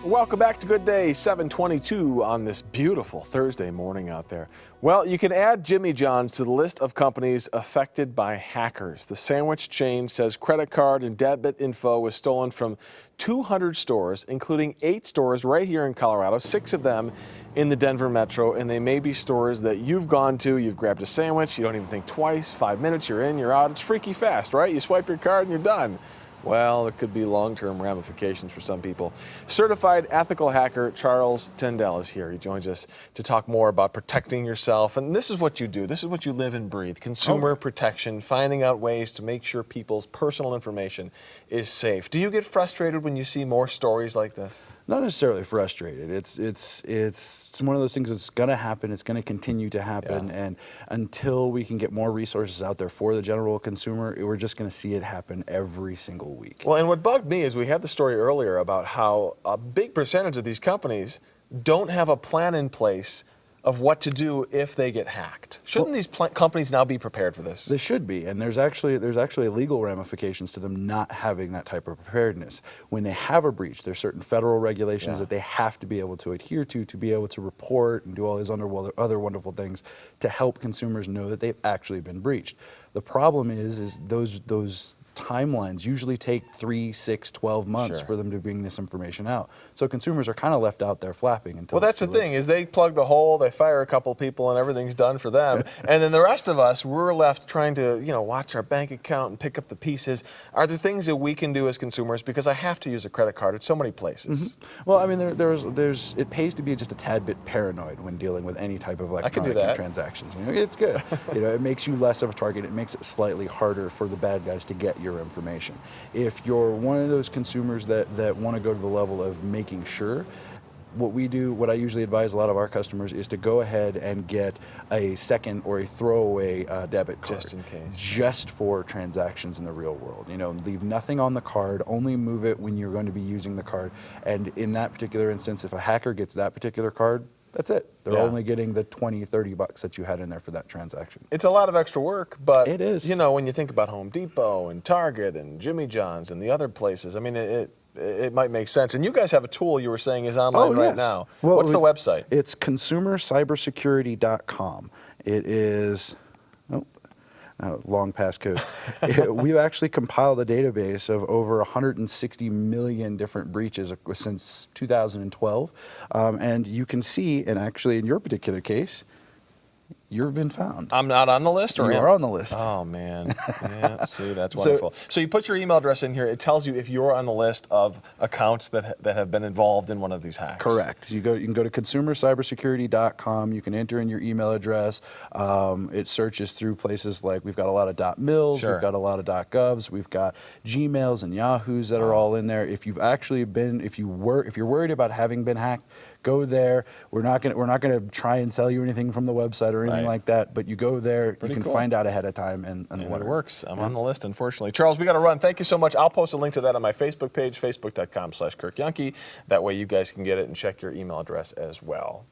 Welcome back to Good Day, 7:22 on this beautiful Thursday morning out there. Well, you can add Jimmy John's to the list of companies affected by hackers. The sandwich chain says credit card and debit info was stolen from 200 stores, including 8 stores right here in Colorado, 6 of them in the Denver metro, and they may be stores that you've gone to, you've grabbed a sandwich, you don't even think twice, 5 minutes, you're in, you're out. It's freaky fast, right? You swipe your card and you're done. Well, there could be long-term ramifications for some people. Certified ethical hacker Charles Tendell is here. He joins us to talk more about protecting yourself. And this is what you do. This is what you live and breathe. Consumer protection, finding out ways to make sure people's personal information is safe. Do you get frustrated when you see more stories like this? Not necessarily frustrated. It's one of those things that's going to happen. It's going to continue to happen, and until we can get more resources out there for the general consumer, we're just going to see it happen every single week. Well, and what bugged me is we had the story earlier about how a big percentage of these companies don't have a plan in place of what to do if they get hacked. Shouldn't these companies now be prepared for this? They should be, and there's actually legal ramifications to them not having that type of preparedness. When they have a breach, there's certain federal regulations that they have to be able to adhere to be able to report and do all these other wonderful things to help consumers know that they've actually been breached. The problem is those timelines usually take 3, 6, 12 months for them to bring this information out. So consumers are kind of left out there flapping until. Well, that's the thing, is they plug the hole, they fire a couple people, and everything's done for them. And then the rest of us, we're left trying to, watch our bank account and pick up the pieces. Are there things that we can do as consumers? Because I have to use a credit card at so many places. Well, I mean, it pays to be just a tad bit paranoid when dealing with any type of electronic transactions. It's good. It makes you less of a target. It makes it slightly harder for the bad guys to get your information. If you're one of those consumers that want to go to the level of making sure, what I usually advise a lot of our customers is to go ahead and get a second or a throwaway debit card. Just in case. Just for transactions in the real world. Leave nothing on the card, only move it when you're going to be using the card. And in that particular instance, if a hacker gets that particular card, that's it. They're only getting the $20, $30 that you had in there for that transaction. It's a lot of extra work, but it is. When you think about Home Depot and Target and Jimmy John's and the other places, I mean, it might make sense. And you guys have a tool you were saying is online right now. Well, what's the website? It's consumercybersecurity.com. It is... long passcode. We've actually compiled a database of over 160 million different breaches since 2012. And you can see, and actually in your particular case, you've been found. I'm not on the list, or you are on the list. Oh, man. Yeah, see, that's wonderful. So you put your email address in here. It tells you if you're on the list of accounts that have been involved in one of these hacks. Correct. You can go to consumercybersecurity.com. You can enter in your email address. It searches through places like we've got a lot of .mils, we've got a lot of .govs, we've got Gmails and Yahoos that are all in there. If you've actually been, if you're worried about having been hacked, go there. We're not gonna try and sell you anything from the website or anything like that, but you go there, you can find out ahead of time and it works. I'm on the list, unfortunately. Charles, we got to run. Thank you so much. I'll post a link to that on my Facebook page, facebook.com/KirkYonke. That way you guys can get it and check your email address as well.